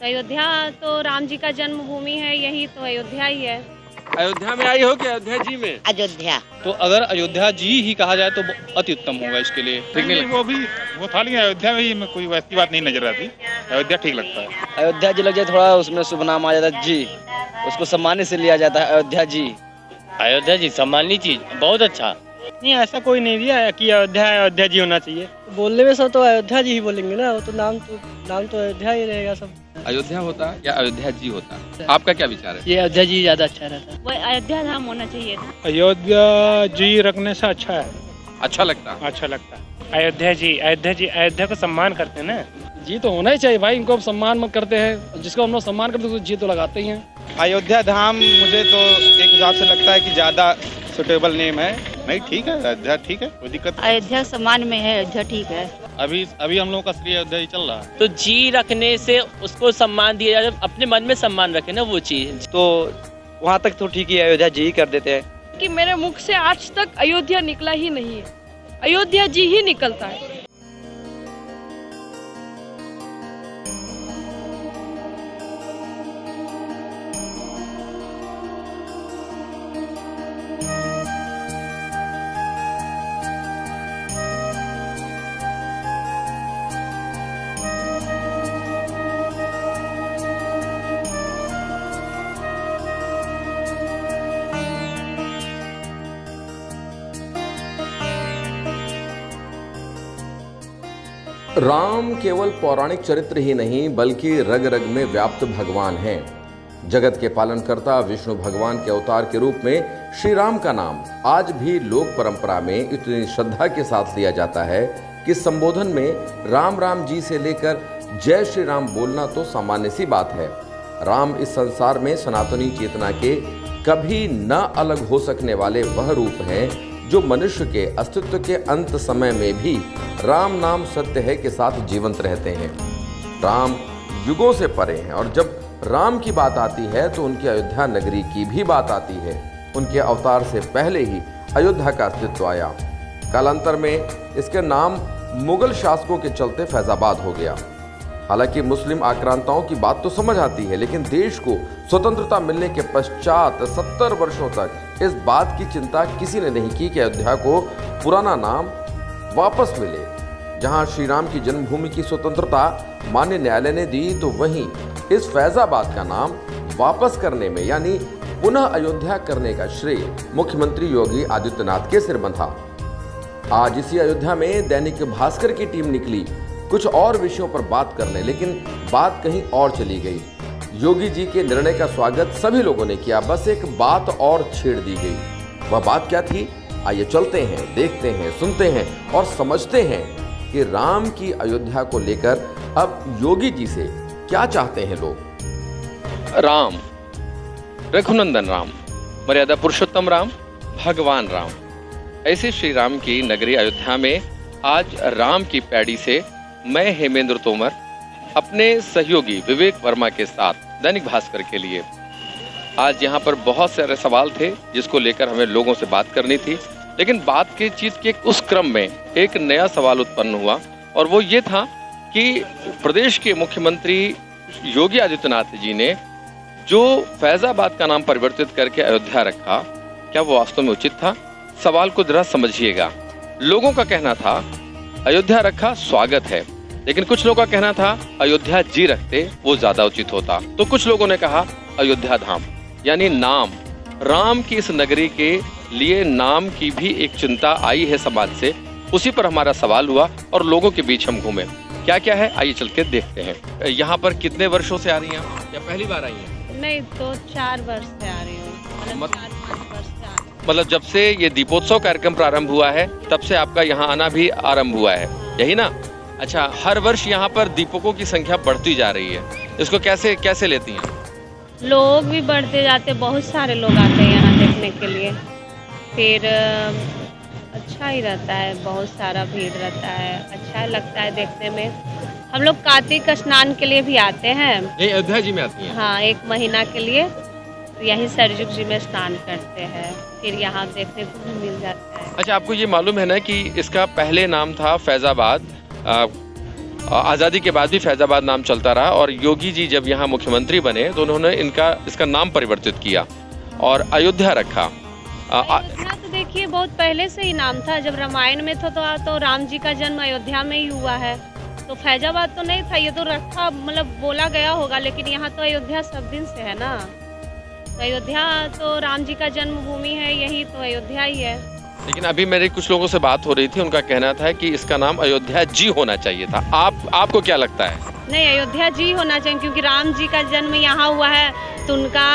तो अयोध्या तो राम जी का जन्मभूमि है, यही तो अयोध्या ही है। अयोध्या में आई हो कि अयोध्या जी में? अयोध्या। तो अगर अयोध्या जी ही कहा जाए तो अति उत्तम होगा इसके लिए। ठीक नहीं लगता? वो था, लेकिन अयोध्या में ही में कोई वैसी बात नहीं नजर आती। अयोध्या ठीक लगता है। अयोध्या जी लग जाए थोड़ा, उसमें शुभ नाम आ जाता है जी, उसको सम्मानित से लिया जाता है अयोध्या जी। अयोध्या जी सम्मानित चीज, बहुत अच्छा। नहीं, ऐसा कोई नहीं दिया है कि अयोध्या जी होना चाहिए। बोलने में सब तो अयोध्या जी ही बोलेंगे ना, वो तो नाम तो अयोध्या ही रहेगा सब। अयोध्या होता या अयोध्या जी होता, आपका क्या विचार है? ये अयोध्या जी ज्यादा अच्छा रहता है। वो अयोध्या धाम होना चाहिए था। अयोध्या जी रखने से अच्छा है, अच्छा लगता? अच्छा लगता है। अयोध्या को सम्मान करते हैं ना। जी तो होना ही चाहिए भाई, इनको सम्मान मत करते हैं, जिसको हम लोग सम्मान करते हैं उसको जी तो लगाते ही हैं। अयोध्या धाम मुझे तो एक हिसाब से लगता है कि ज्यादा सुटेबल नेम है। नहीं, ठीक है, अयोध्या ठीक है, कोई दिक्कत नहीं। अयोध्या सम्मान में है, अयोध्या ठीक है। अभी हम लोगों का श्री अयोध्या ही चल रहा है। तो जी रखने से उसको सम्मान दिया जाए, अपने मन में सम्मान रखे ना वो चीज। तो वहाँ तक तो ठीक ही है, अयोध्या जी ही कर देते हैं। कि मेरे मुख से आज तक अयोध्या निकला ही नहीं है, अयोध्या जी ही निकलता है। राम केवल पौराणिक चरित्र ही नहीं बल्कि रग रग में व्याप्त भगवान हैं। जगत के पालनकर्ता विष्णु भगवान के अवतार के रूप में श्री राम का नाम आज भी लोक परंपरा में इतनी श्रद्धा के साथ लिया जाता है कि संबोधन में राम राम जी से लेकर जय श्री राम बोलना तो सामान्य सी बात है। राम इस संसार में सनातनी चेतना के कभी न अलग हो सकने वाले वह रूप हैं जो मनुष्य के अस्तित्व के अंत समय में भी राम नाम सत्य है के साथ जीवंत रहते हैं। राम युगों से परे हैं और जब राम की बात आती है तो उनकी अयोध्या नगरी की भी बात आती है। उनके अवतार से पहले ही अयोध्या का अस्तित्व आया। कालांतर में इसके नाम मुगल शासकों के चलते फैजाबाद हो गया। हालांकि मुस्लिम आक्रांताओं की बात तो समझ आती है, लेकिन देश को स्वतंत्रता मिलने के पश्चात 70 वर्षों तक इस बात की चिंता किसी ने नहीं की कि अयोध्या को पुराना नाम वापस मिले। जहां श्री राम की जन्मभूमि की स्वतंत्रता माननीय न्यायालय ने दी, तो वहीं इस फैजाबाद का नाम वापस करने में यानी पुनः अयोध्या करने का श्रेय मुख्यमंत्री योगी आदित्यनाथ के सिर बंधा। आज इसी अयोध्या में दैनिक भास्कर की टीम निकली कुछ और विषयों पर बात करने, लेकिन बात कहीं और चली गई। योगी जी के निर्णय का स्वागत सभी लोगों ने किया, बस एक बात और छेड़ दी गई। वह बात क्या थी? आइए चलते हैं, देखते हैं, सुनते हैं और समझते हैं कि राम की अयोध्या को लेकर अब योगी जी से क्या चाहते हैं लोग। राम, रघुनंदन राम, मर्यादा पुरुषोत्तम राम, भगवान राम, ऐसे श्री राम की नगरी अयोध्या में आज राम की पैड़ी से मैं हेमेंद्र तोमर अपने सहयोगी विवेक वर्मा के साथ दैनिक भास्कर के लिए आज यहाँ पर बहुत सारे सवाल थे जिसको लेकर हमें लोगों से बात करनी थी। लेकिन बात की चीज के उस क्रम में एक नया सवाल उत्पन्न हुआ और वो ये था कि प्रदेश के मुख्यमंत्री योगी आदित्यनाथ जी ने जो फैजाबाद का नाम परिवर्तित करके अयोध्या रखा, क्या वो वास्तव में उचित था? सवाल को जरा समझिएगा। लोगों का कहना था अयोध्या रखा स्वागत है, लेकिन कुछ लोगों का कहना था अयोध्या जी रखते वो ज्यादा उचित होता। तो कुछ लोगों ने कहा अयोध्या धाम यानी नाम, राम की इस नगरी के लिए नाम की भी एक चिंता आई है समाज से। उसी पर हमारा सवाल हुआ और लोगों के बीच हम घूमे। क्या क्या है आइए चल के देखते हैं। यहाँ पर कितने वर्षों से आ रही हैं या पहली बार आई हैं? नहीं तो 4 वर्ष से आ रही हूँ, मतलब 4-5 वर्ष से आ रही हूँ। मतलब जब से ये दीपोत्सव कार्यक्रम प्रारंभ हुआ है तब से आपका यहाँ आना भी आरंभ हुआ है, यही ना? अच्छा, हर वर्ष यहाँ पर दीपकों की संख्या बढ़ती जा रही है, इसको कैसे लेती हैं? लोग भी बढ़ते जाते, बहुत सारे लोग आते हैं यहाँ देखने के लिए। फिर अच्छा ही रहता है, बहुत सारा भीड़ रहता है, अच्छा लगता है देखने में। हम लोग कार्तिक स्नान के लिए भी आते हैं। ये अयोध्या जी में आती हैं? हाँ, 1 महीना के लिए यहीं सरजुग जी में स्नान करते हैं, फिर यहाँ देखने को भी मिल जाता है। अच्छा, आपको ये मालूम है ना कि इसका पहले नाम था फैजाबाद, आज़ादी के बाद भी फैज़ाबाद नाम चलता रहा और योगी जी जब यहाँ मुख्यमंत्री बने तो उन्होंने इसका नाम परिवर्तित किया और अयोध्या रखा। अयोध्या तो देखिए बहुत पहले से ही नाम था, जब रामायण में था तो राम जी का जन्म अयोध्या में ही हुआ है, तो फैजाबाद तो नहीं था, ये तो रखा मतलब बोला गया होगा, लेकिन यहाँ तो अयोध्या सब दिन से है ना, तो अयोध्या तो राम जी का जन्मभूमि है, यही तो अयोध्या ही है। लेकिन अभी मेरी कुछ लोगों से बात हो रही थी, उनका कहना था कि इसका नाम अयोध्या जी होना चाहिए था। आपको क्या लगता है? नहीं, अयोध्या जी होना चाहिए क्योंकि राम जी का जन्म यहाँ हुआ है, तो उनका,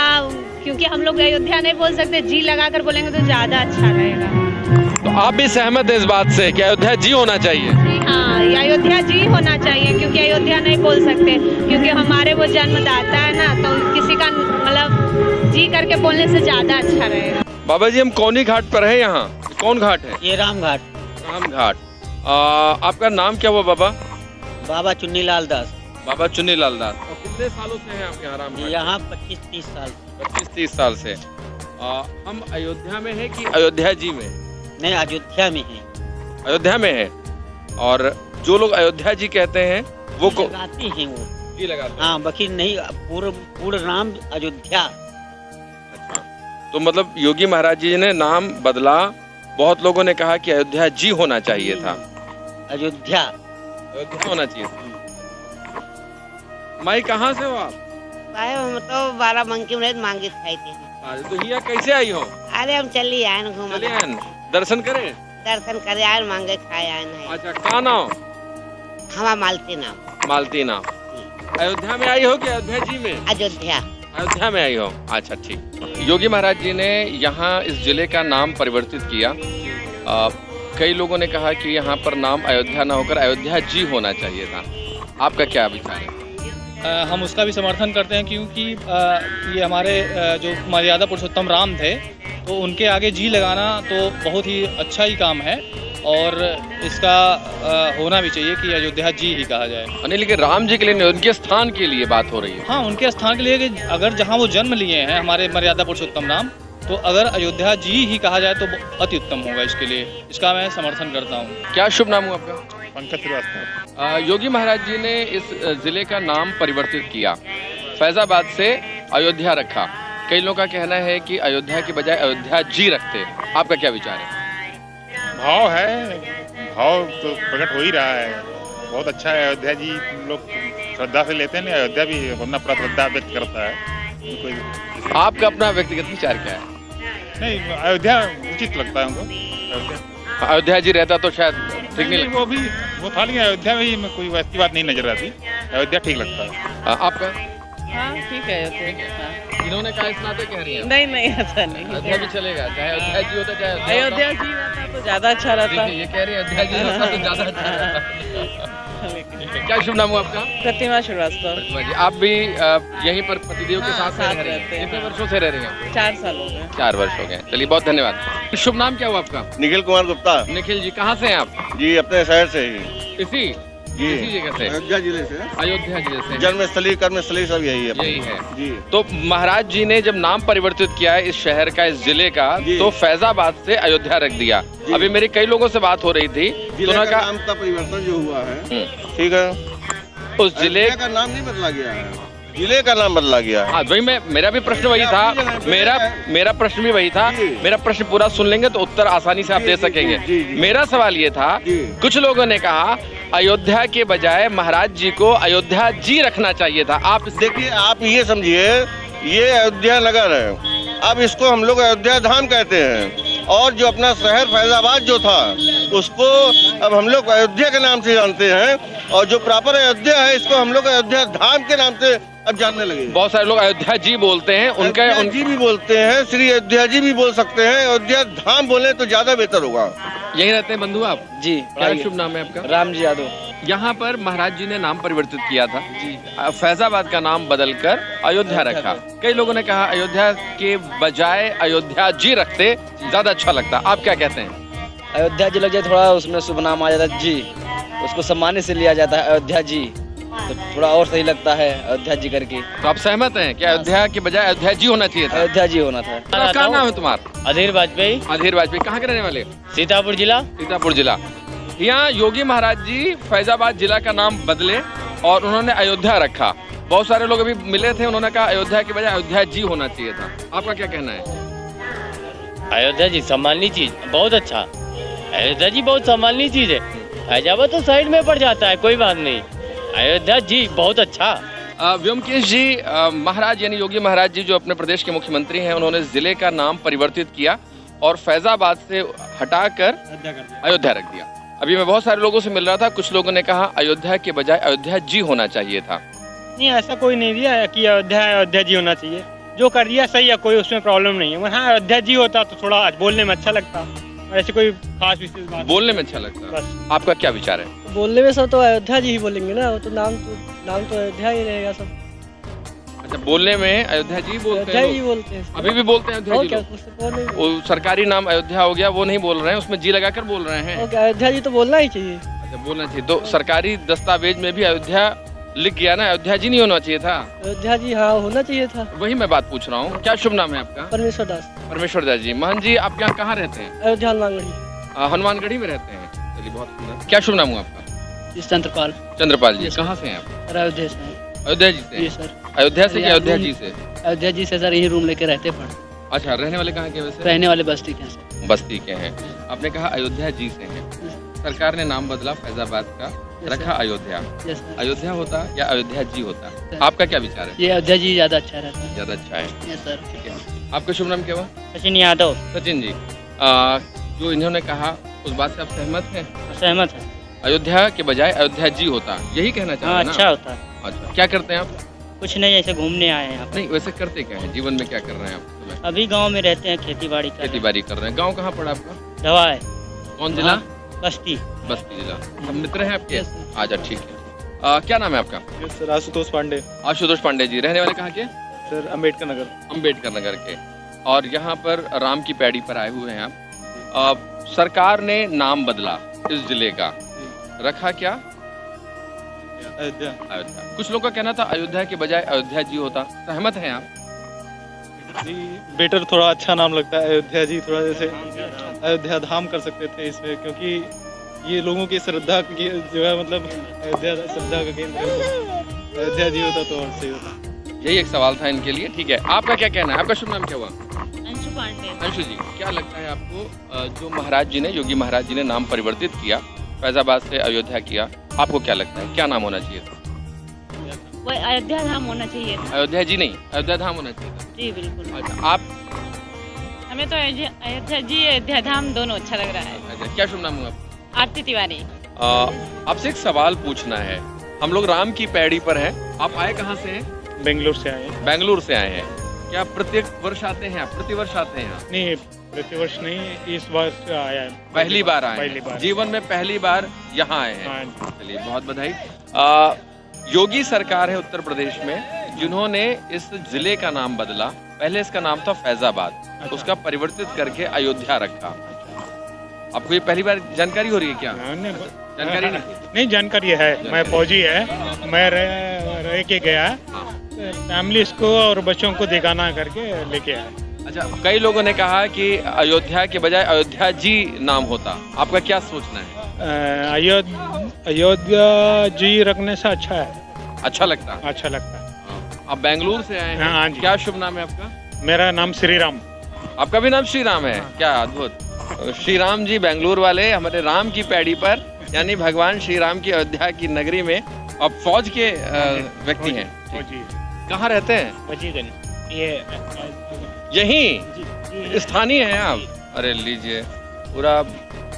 क्योंकि हम लोग अयोध्या नहीं बोल सकते, जी लगाकर बोलेंगे तो ज्यादा अच्छा रहेगा। तो आप भी सहमत हैं इस बात से कि अयोध्या जी होना चाहिए? जी हाँ, अयोध्या जी होना चाहिए क्योंकि अयोध्या नहीं बोल सकते, क्योंकि हमारे वो जन्मदाता है ना, तो किसी का मतलब जी करके बोलने से ज्यादा अच्छा रहेगा। बाबा जी, हम कौनी घाट पर हैं यहाँ, कौन घाट है? ये राम घाट। राम घाट। आपका नाम क्या हुआ बाबा? बाबा चुन्नीलाल दास। बाबा चुन्नीलाल दास। और कितने सालों से हैं आप यहाँ राम घाट? यहाँ 25-30 साल। 25-30 साल से। हम अयोध्या में हैं कि अयोध्या जी में? नहीं, अयोध्या में है। अयोध्या में है। और जो लोग अयोध्या जी कहते हैं वो लगाते हैं वो जी लगाते हैं। हाँ, बाकी नहीं, पूर्ण नाम अयोध्या। अच्छा, तो मतलब योगी महाराज जी ने नाम बदला, बहुत लोगों ने कहा कि अयोध्या जी होना चाहिए था। अयोध्या होना चाहिए था। माई कहाँ से हो आप? हम तो 12 मंकी में मांगी खाई थी। तो यहाँ कैसे आई हो? अरे हम चली आए घूम, दर्शन करें? दर्शन करे आए, मांगे खाए आए। अच्छा, कहाँ नाम? हमारा मालती नाम। मालती नाम। अयोध्या में आई हो कि अयोध्या जी में? अयोध्या। अयोध्या में आई हो, अच्छा ठीक। योगी महाराज जी ने यहाँ इस जिले का नाम परिवर्तित किया। कई लोगों ने कहा कि यहाँ पर नाम अयोध्या ना होकर अयोध्या जी होना चाहिए था। आपका क्या विचार है? हम उसका भी समर्थन करते हैं क्योंकि ये हमारे जो मर्यादा पुरुषोत्तम राम थे, तो उनके आगे जी लगाना तो बहुत ही अच्छा ही काम है और इसका होना भी चाहिए कि अयोध्या जी ही कहा जाए। नहीं, लेकिन राम जी के लिए, उनके स्थान के लिए बात हो रही है। हाँ, उनके स्थान के लिए कि अगर जहाँ वो जन्म लिए हैं हमारे मर्यादा पुरुषोत्तम राम, तो अगर अयोध्या जी ही कहा जाए तो अति उत्तम होगा। इसके लिए इसका मैं समर्थन करता हूँ। क्या शुभ नाम हुआ आपका? पंकज श्रीवास्तव। योगी महाराज जी ने इस जिले का नाम परिवर्तित किया, फैजाबाद से अयोध्या रखा। कई लोगों का कहना है कि अयोध्या की बजाय अयोध्या जी रखते। आपका क्या विचार है? भाव है, भाव तो प्रकट हो ही रहा है। बहुत अच्छा है। अयोध्या जी लोग श्रद्धा से लेते हैं, अयोध्या भी अपना श्रद्धा व्यक्त करता है। आपका अपना व्यक्तिगत विचार क्या है? नहीं, अयोध्या उचित लगता है हमको। अयोध्या जी रहता तो शायद ठीक नहीं लगता। वो था, लेकिन अयोध्या में ही कोई वैसी बात नहीं नजर आती। अयोध्या ठीक लगता है। आपका? हाँ ठीक है। इन्होंने कहा इस नाते कह रही है? नहीं ऐसा नहीं। अयोध्या भी चलेगा, चाहे अयोध्या जी होता चाहे अयोध्या जी रहता तो ज्यादा अच्छा रहता। ये कह रही है अयोध्या जी होता तो ज्यादा अच्छा रहता। क्या शुभ नाम हुआ आपका? प्रतिमा श्रीवास्तव। आप भी यहीं पर पतिदेव के साथ रहते हैं? कितने वर्षों से रह रही हैं? 4 साल हो गए। 4 वर्ष हो गए। चलिए, बहुत धन्यवाद। शुभ नाम क्या हुआ आपका? निखिल कुमार गुप्ता। निखिल जी, कहाँ से हैं आप? जी, अपने शहर से ही। इसी जगह से? अयोध्या जिले से। अयोध्या जिले से। जन्मस्थली कर्मस्थली सब यही है। यही है जी। तो महाराज जी ने जब नाम परिवर्तित किया है इस शहर का, इस जिले का, तो फैजाबाद से अयोध्या रख दिया। अभी मेरी कई लोगों से बात हो रही थी, जिले का नाम का परिवर्तन जो हुआ है, ठीक है, उस जिले का नाम नहीं बदला गया है, जिले का नाम बदला गया। हाँ, वही मेरा भी प्रश्न वही था। मेरा प्रश्न भी वही था। मेरा प्रश्न पूरा सुन लेंगे तो उत्तर आसानी से आप दे सकेंगे। मेरा सवाल ये था, कुछ लोगों ने कहा अयोध्या के बजाय महाराज जी को अयोध्या जी रखना चाहिए था। आप देखिए, आप ये समझिए, ये अयोध्या नगर है, अब इसको हम लोग अयोध्या धाम कहते हैं, और जो अपना शहर फैजाबाद जो था उसको अब हम लोग अयोध्या के नाम से जानते हैं, और जो प्रॉपर अयोध्या है इसको हम लोग अयोध्या धाम के नाम से अब जानने लगे। बहुत सारे लोग अयोध्या जी बोलते हैं, उनका जी भी बोलते हैं, श्री अयोध्या जी भी बोल सकते हैं, अयोध्या धाम बोले तो ज्यादा बेहतर होगा। यही रहते हैं बंधु आप? जी। क्या शुभ नाम है आपका? राम जी यादव। यहाँ पर महाराज जी ने नाम परिवर्तित किया था जी, फैजाबाद का नाम बदलकर अयोध्या रखा। कई लोगों ने कहा अयोध्या के बजाय अयोध्या जी रखते ज्यादा अच्छा लगता। आप क्या कहते हैं? अयोध्या जी लग जाए, थोड़ा उसमें शुभ नाम आ जाता जी, उसको सम्मान से लिया जाता है अयोध्या जी, तो थोड़ा और सही लगता है अयोध्या जी करके। तो आप सहमत हैं कि अयोध्या के बजाय अयोध्या जी होना चाहिए था? अयोध्या जी होना था। क्या नाम है तुम्हारा? अधीर वाजपेयी। अधीर वाजपेयी। कहाँ के रहने वाले? सीतापुर जिला। सीतापुर जिला। यहाँ योगी महाराज जी फैजाबाद जिला का नाम बदले और उन्होंने अयोध्या रखा। बहुत सारे लोग अभी मिले थे, उन्होंने कहा अयोध्या के बजाय अयोध्या जी होना चाहिए था। आपका क्या कहना है? अयोध्या जी सम्माननीय चीज, बहुत अच्छा। अयोध्या जी बहुत सम्माननीय चीज है। फैजाबाद तो साइड में पड़ जाता है, कोई बात नहीं। अयोध्या जी बहुत अच्छा। व्योमकेश जी, महाराज यानी योगी महाराज जी जो अपने प्रदेश के मुख्यमंत्री हैं, उन्होंने जिले का नाम परिवर्तित किया और फैजाबाद से हटाकर अयोध्या रख दिया। अभी मैं बहुत सारे लोगों से मिल रहा था, कुछ लोगों ने कहा अयोध्या के बजाय अयोध्या जी होना चाहिए था। नहीं, ऐसा कोई नहीं दिया है कि अयोध्या जी होना चाहिए। जो कर दिया सही है, कोई उसमें प्रॉब्लम नहीं है। वहाँ अयोध्या जी होता तो थोड़ा बोलने में अच्छा लगता, ऐसे कोई खास विशेष बात बोलने में अच्छा लगता। आपका क्या विचार है? बोलने में सब तो अयोध्या जी ही बोलेंगे ना, वो तो नाम तो अयोध्या ही रहेगा सब। अच्छा, बोलने में अयोध्या जी बोलते हैं? अभी भी बोलते हैं अयोध्या जी? वो सरकारी नाम अयोध्या हो गया, वो नहीं बोल रहे हैं, उसमें जी लगाकर बोल रहे हैं। अयोध्या जी तो बोलना ही चाहिए। अच्छा, बोलना चाहिए। तो सरकारी दस्तावेज में भी अयोध्या लिख गया ना, अयोध्या जी नहीं होना चाहिए था? अयोध्या जी हाँ होना चाहिए था। वही मैं बात पूछ रहा हूँ। क्या शुभ नाम है आपका? परमेश्वर दास। परमेश्वर दास जी। महंत जी, आप यहाँ कहाँ रहते हैं? अयोध्या हनुमानगढ़ी। हनुमानगढ़ी में रहते हैं। चलिए, बहुत सुंदर। क्या शुभ नाम हुआ आपका? चंद्रपाल। चंद्रपाल जी, कहाँ से हैं आप? अयोध्या से। अयोध्या जी से? जी सर। अयोध्या से या अयोध्या जी से? अयोध्या जी से सर, यही रूम लेके रहते पड़। अच्छा, रहने वाले कहाँ के वैसे? रहने वाले बस्ती के हैं। बस्ती के हैं। आपने कहा अयोध्या जी से हैं। सरकार ने नाम बदला फैजाबाद का, रखा अयोध्या। अयोध्या होता या अयोध्या जी होता? आपका क्या विचार है? ये अयोध्या जी ज्यादा अच्छा रहता है। ज्यादा अच्छा है। Yes sir. ठीक है। आपका शुभ नाम क्या हुआ? सचिन यादव। सचिन जी, जो इन्होंने कहा उस बात से आप सहमत हैं? सहमत है। अयोध्या के बजाय अयोध्या जी होता, यही कहना चाहते हैं ना? अच्छा होता है। अच्छा, क्या करते हैं आप? कुछ नहीं, ऐसे घूमने आए हैं। नहीं, वैसे करते क्या है जीवन में, क्या कर रहे हैं आप? अभी गांव में रहते हैं, खेती बाड़ी कर रहे हैं। गांव कहाँ पड़ा आपका? दवाई। कौन जिला? बस्ती। बस्ती जिला। सब मित्र हैं आपके? अच्छा, ठीक है। क्या नाम है आपका? सर आशुतोष पांडे। आशुतोष पांडे जी, रहने वाले कहाँ के? सर अम्बेडकर नगर। अम्बेडकर नगर के। और यहाँ पर राम की पैड़ी पर आए हुए हैं आप। सरकार ने नाम बदला इस जिले का, रखा क्या? अयोध्या। अयोध्या। कुछ लोगों का कहना था अयोध्या के बजाय अयोध्या जी होता। सहमत हैं आप? जी, बेटर थोड़ा अच्छा नाम लगता है अयोध्या जी। थोड़ा जैसे अयोध्या धाम कर सकते थे इसमें, क्योंकि ये लोगों की श्रद्धा की जो है, मतलब अयोध्या श्रद्धा का केंद्र है। अयोध्या जी होता तो और सही होता। यही एक सवाल था इनके लिए। ठीक है, आपका क्या कहना है? आपका शुभ नाम क्या हुआ? अंशु पांडे। अंशु जी, क्या लगता है आपको, जो महाराज जी ने, योगी महाराज जी ने नाम परिवर्तित किया, फैजाबाद से अयोध्या किया, आपको क्या लगता है क्या नाम होना चाहिए था? वो अयोध्या धाम होना चाहिए था। अयोध्या जी नहीं, अयोध्या धाम होना चाहिए था। जी बिल्कुल। अच्छा, आप? हमें तो अयोध्या जी अयोध्या धाम दोनों अच्छा लग रहा है। अच्छा, क्या शुभ नाम हुआ? आरती तिवारी। आपसे एक सवाल पूछना है। हम लोग राम की पैड़ी पर हैं। आप आए कहाँ से हैं? बेंगलुरु से आए हैं। बेंगलुरु से आए हैं। क्या प्रत्येक वर्ष आते हैं आप? प्रतिवर्ष आते हैं आप? नहीं, प्रतिवर्ष नहीं, इस वर्ष आया है। पहली बार आए? पहली बार। जीवन में पहली बार यहाँ आए हैं। चलिए, बहुत बधाई। योगी सरकार है उत्तर प्रदेश में, जिन्होंने इस जिले का नाम बदला। पहले इसका नाम था फैजाबाद, उसका परिवर्तित करके अयोध्या रखा। आपको ये पहली बार जानकारी हो रही है क्या? जानकारी नहीं, जानकारी है। मैं फौजी है, मैं रह के गया, फैमिली को और बच्चों को दिखाना करके लेके आया। अच्छा, कई लोगों ने कहा कि अयोध्या के बजाय अयोध्या जी नाम होता। आपका क्या सोचना है? अयोध्या जी रखने से अच्छा है। अच्छा लगता? अच्छा लगता है। आप बेंगलुरु से आए हैं? हाँ जी। क्या शुभ नाम है आपका? मेरा नाम श्री राम। आपका भी नाम श्री राम है? क्या अद्भुत। श्री राम जी बेंगलुरु वाले हमारे राम की पैड़ी पर, यानी भगवान श्री राम की अयोध्या की नगरी में अब फौज के व्यक्ति हैं। कहाँ रहते हैं? यही स्थानीय हैं आप? अरे लीजिए, पूरा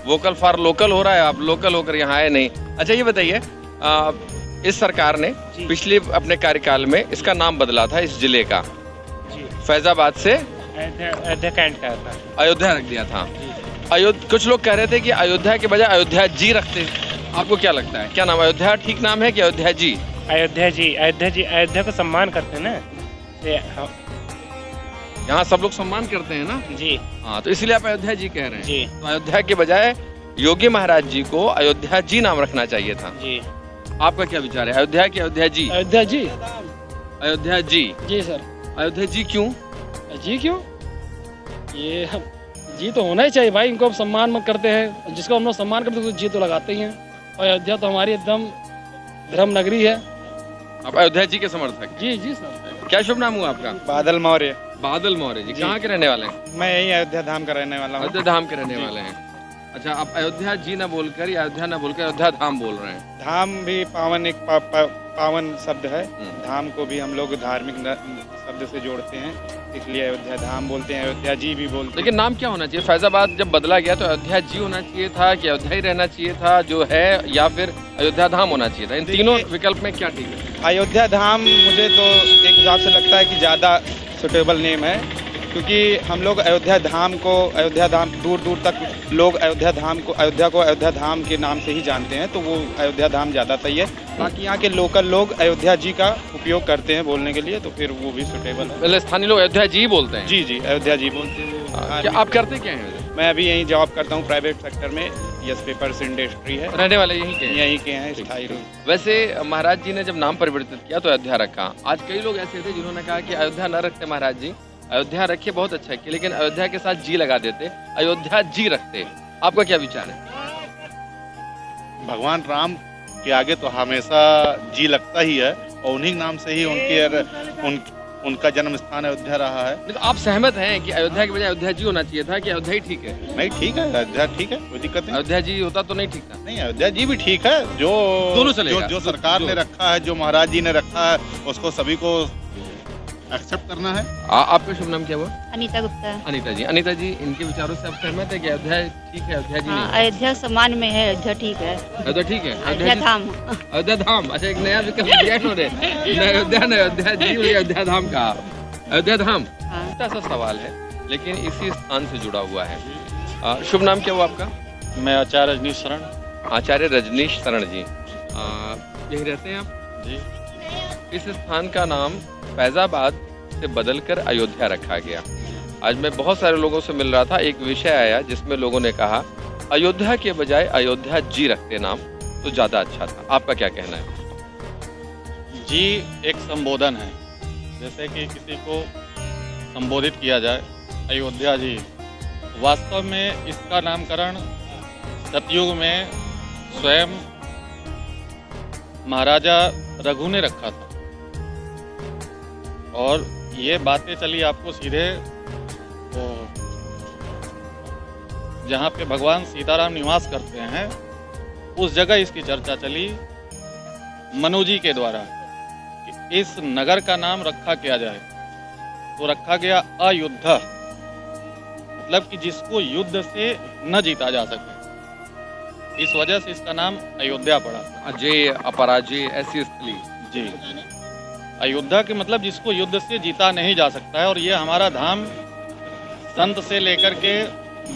वोकल फॉर लोकल हो रहा है। आप लोकल होकर यहाँ आए नहीं। अच्छा, ये बताइए, इस सरकार ने पिछले अपने कार्यकाल में इसका नाम बदला था इस जिले का, फैजाबाद से अयोध्या रख दिया था। कुछ लोग कह रहे थे कि अयोध्या के बजाय अयोध्या जी रखते। आपको क्या लगता है, क्या नाम, अयोध्या ठीक नाम है कि अयोध्या जी? अयोध्या जी। अयोध्या को सम्मान करते हैं ना, यहाँ सब लोग सम्मान करते हैं ना जी। हाँ, तो इसलिए आप अयोध्या जी कह रहे हैं जी। तो अयोध्या के बजाय योगी महाराज जी को अयोध्या जी नाम रखना चाहिए था जी। आपका क्या विचार है? अयोध्या की अयोध्या जी? अयोध्या जी। अयोध्या जी। जी सर। अयोध्या जी क्यों? जी क्यों? ये जी तो होना ही चाहिए भाई, इनको अब सम्मान मत करते हैं, जिसको हम लोग सम्मान करते हैं उसको जी तो लगाते ही हैं। और अयोध्या तो हमारी एकदम धर्म नगरी है। आप अयोध्या जी के समर्थक? जी जी सर। क्या शुभ नाम हुआ आपका? बादल मौर्य। बादल मौर्य जी, कहाँ के रहने वाले हैं? मैं यही अयोध्या धाम का रहने वाला हूँ। अयोध्या धाम के रहने वाले हैं। अच्छा, आप अयोध्या जी ना बोलकर या अयोध्या ना बोलकर अयोध्या धाम बोल रहे हैं? धाम भी पावन एक पावन शब्द है। धाम को भी हम लोग धार्मिक शब्द से जोड़ते हैं, इसलिए अयोध्या धाम बोलते हैं, अयोध्या जी भी बोलते हैं। लेकिन नाम क्या होना चाहिए? फैजाबाद जब बदला गया तो अयोध्या जी होना चाहिए था कि अयोध्या ही रहना चाहिए था जो है, या फिर अयोध्या धाम होना चाहिए था? इन तीनों विकल्प में क्या ठीक है? अयोध्या धाम मुझे तो एक हिसाब से लगता है कि ज़्यादा सुटेबल नेम है, क्योंकि हम लोग अयोध्या धाम दूर दूर तक लोग अयोध्या को अयोध्या धाम के नाम से ही जानते हैं, तो वो अयोध्या धाम ज़्यादा सही है। बाकी यहाँ के लोकल लोग अयोध्या जी का उपयोग करते हैं बोलने के लिए, तो फिर वो भी सुटेबल है। पहले स्थानीय लोग अयोध्या जी बोलते हैं? जी जी, अयोध्या जी बोलते हैं। क्या आप करते क्या हैं? मैं अभी यहीं जॉब करता हूँ प्राइवेट सेक्टर में, यस पेपर्स इंडस्ट्री है। रहने वाले यहीं के हैं स्थायी रूप। वैसे महाराज जी ने जब नाम परिवर्तित किया तो अयोध्या रखा। आज कई लोग ऐसे थे जिन्होंने कहा कि अयोध्या न रखते महाराज जी, अयोध्या रखिए बहुत अच्छा है, लेकिन अयोध्या के साथ जी लगा देते, अयोध्या जी रखते। आपका क्या विचार है? भगवान राम के आगे तो हमेशा जी लगता ही है, और उन्हीं नाम से ही उनका जन्म स्थान अयोध्या रहा है। तो आप सहमत हैं कि अयोध्या के बजाय अयोध्या जी होना चाहिए था, कि अयोध्या ही ठीक है? नहीं, ठीक है, अयोध्या ठीक है, कोई दिक्कत नहीं। अयोध्या जी होता तो नहीं ठीक था? नहीं, अयोध्या जी भी ठीक है। जो दोनों चलेगा। जो सरकार ने रखा है, जो महाराज जी ने रखा है, उसको सभी को एक्सेप्ट करना है। आपका शुभ नाम क्या हुआ? अनीता गुप्ता। अनीता जी, इनके विचारों से आप सहमत है कि अयोध्या ठीक है, अयोध्या जी नहीं? अयोध्या सम्मान में है, अयोध्या ठीक है। अयोध्या ठीक है, अयोध्या धाम। अयोध्या धाम, अच्छा एक नया विकल्प दिया इन्होंने, अयोध्या न अयोध्या जी, अयोध्या धाम का अयोध्या धाम। ऐसा सवाल है, लेकिन इसी स्थान से जुड़ा हुआ है। शुभ नाम क्या हुआ आपका? मैं आचार्य रजनीश शरण। आचार्य रजनीश शरण जी, यही रहते हैं आप? जी। इस स्थान का नाम फैजाबाद से बदलकर अयोध्या रखा गया। आज मैं बहुत सारे लोगों से मिल रहा था, एक विषय आया जिसमें लोगों ने कहा अयोध्या के बजाय अयोध्या जी रखते नाम तो ज्यादा अच्छा था। आपका क्या कहना है? जी एक संबोधन है, जैसे कि किसी को संबोधित किया जाए अयोध्या जी। वास्तव में इसका नामकरण सतयुग में स्वयं महाराजा रघु ने रखा था, और ये बातें चली आपको सीधे वो जहाँ पे भगवान सीताराम निवास करते हैं उस जगह इसकी चर्चा चली मनु जी के द्वारा कि इस नगर का नाम रखा क्या जाए, तो रखा गया अयोध्या, मतलब कि जिसको युद्ध से न जीता जा सके, इस वजह से इसका नाम अयोध्या पड़ा। अजय अपराजय ऐसी स्थली। जी, अयोध्या के मतलब जिसको युद्ध से जीता नहीं जा सकता है। और ये हमारा धाम संत से लेकर के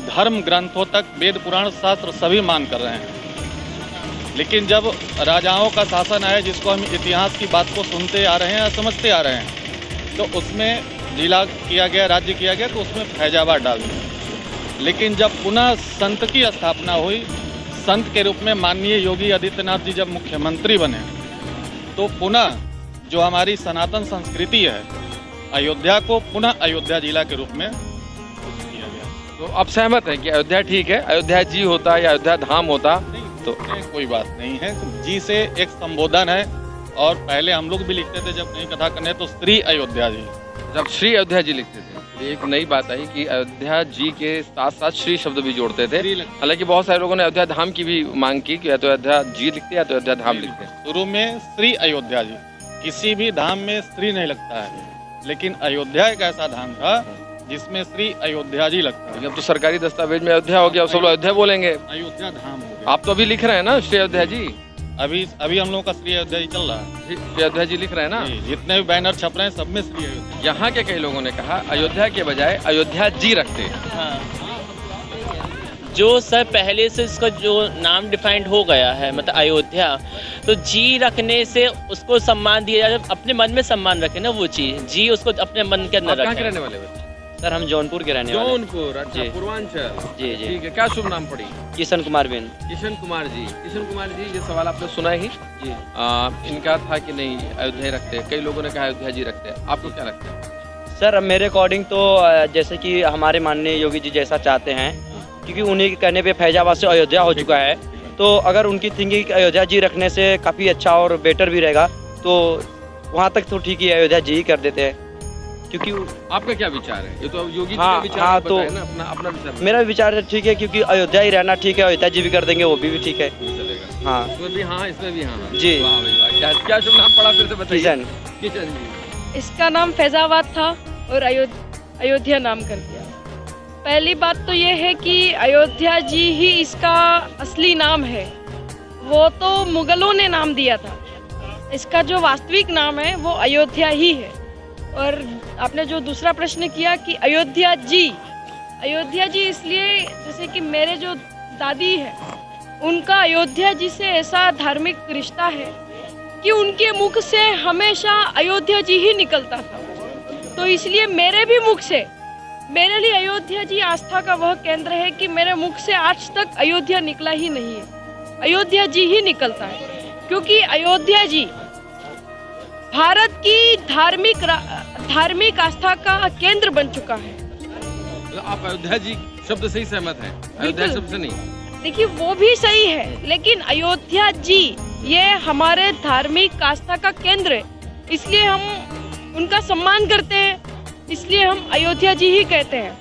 धर्म ग्रंथों तक वेद पुराण शास्त्र सभी मान कर रहे हैं, लेकिन जब राजाओं का शासन आया, जिसको हम इतिहास की बात को सुनते आ रहे हैं, समझते आ रहे हैं, तो उसमें जिला किया गया, राज्य किया गया, तो उसमें फैजाबाद डाल दिया। लेकिन जब पुनः संत की स्थापना हुई, संत के रूप में माननीय योगी आदित्यनाथ जी जब मुख्यमंत्री बने, तो पुनः जो हमारी सनातन संस्कृति है, अयोध्या को पुनः अयोध्या जिला के रूप में किया गया। तो आप सहमत हैं कि अयोध्या ठीक है, अयोध्या जी होता या अयोध्या धाम होता तो कोई बात नहीं है। जी से एक संबोधन है, और पहले हम लोग भी लिखते थे जब नई कथा करने तो श्री अयोध्या जी, जब श्री अयोध्या जी लिखते थे। एक नई बात आई कि अयोध्या जी के साथ साथ श्री शब्द भी जोड़ते थे। हालांकि बहुत सारे लोगों ने अयोध्या धाम की भी मांग की कि या तो अयोध्या जी लिखते या तो अयोध्या धाम लिखते। शुरू में श्री अयोध्या जी, किसी भी धाम में श्री नहीं लगता है, लेकिन अयोध्या एक ऐसा धाम था जिसमें श्री अयोध्या जी लगता है। अब तो सरकारी दस्तावेज में अयोध्या हो गया, अब सब लोग अयोध्या बोलेंगे। अयोध्या धाम हो गया। आप तो अभी लिख रहे हैं ना श्री अयोध्या जी? अभी हम लोग का श्री अयोध्या जी चल रहा है। श्री अयोध्या जी लिख रहे हैं ना? जितने भी बैनर छप रहे हैं सब में श्री अयोध्या। यहाँ के कई लोगों ने कहा अयोध्या के बजाय अयोध्या जी रखते। जो सर पहले से इसका जो नाम डिफाइंड हो गया है, मतलब अयोध्या, तो जी रखने से उसको सम्मान दिया जाए, अपने मन में सम्मान रखे ना वो चीज, जी उसको अपने मन के अंदर रखे। रहने वाले बच्चे? सर हम जौनपुर के रहने वाले। जौनपुर, अच्छा, पूर्वांचल। जी जी, ठीक है। क्या शुभ नाम पड़ी? किशन कुमार बेन। किशन कुमार जी, किशन कुमार जी, ये सवाल आपने सुना ही जी। इनका था कि नहीं अयोध्या रखते, कई लोगों ने कहा अयोध्या जी रखते, आपको क्या लगता है? सर अब मेरे अकॉर्डिंग तो जैसे कि हमारे माननीय योगी जी जैसा चाहते हैं, क्योंकि उन्हीं के कहने पे फैजाबाद से अयोध्या हो चुका है, तो अगर उनकी थिंकिंग अयोध्या जी रखने से काफ़ी अच्छा और बेटर भी रहेगा, तो वहाँ तक तो ठीक ही है, अयोध्या जी ही कर देते हैं। क्योंकि आपका क्या विचार है? ये तो योगी जी हाँ, का विचार हाँ, है, तो बताएं ना अपना विचार। मेरा विचार ठीक है, क्योंकि अयोध्या ही रहना ठीक है, अयोध्या जी भी कर देंगे, वो भी ठीक है। चलेगा। हाँ इसमें भी हाँ, इसमें भी हाँ। जी। वाह भाई वाह, क्या शुभ नाम पड़ा फिर से बताइए। किशन। किशन जी। इसका नाम फैजाबाद था और अयोध्या नाम कर दिया। पहली बात तो ये है कि अयोध्या जी ही इसका असली नाम है, वो तो मुगलों ने नाम दिया था। इसका जो वास्तविक नाम है वो अयोध्या ही है। और आपने जो दूसरा प्रश्न किया कि अयोध्या जी इसलिए जैसे कि मेरे जो दादी है उनका अयोध्या जी से ऐसा धार्मिक रिश्ता है कि उनके मुख से हमेशा अयोध्या जी ही निकलता था, तो इसलिए मेरे भी मुख से मेरे लिए अयोध्या जी आस्था का वह केंद्र है कि मेरे मुख से आज तक अयोध्या निकला ही नहीं है, अयोध्या जी ही निकलता है, क्योंकि अयोध्या जी भारत की धार्मिक आस्था का केंद्र बन चुका है। आप अयोध्या जी शब्द से ही सहमत हैं? अयोध्या शब्द से नहीं? देखिए वो भी सही है, लेकिन अयोध्या जी ये हमारे धार्मिक आस्था का केंद्र है, इसलिए हम उनका सम्मान करते हैं, इसलिए हम अयोध्या जी ही कहते हैं।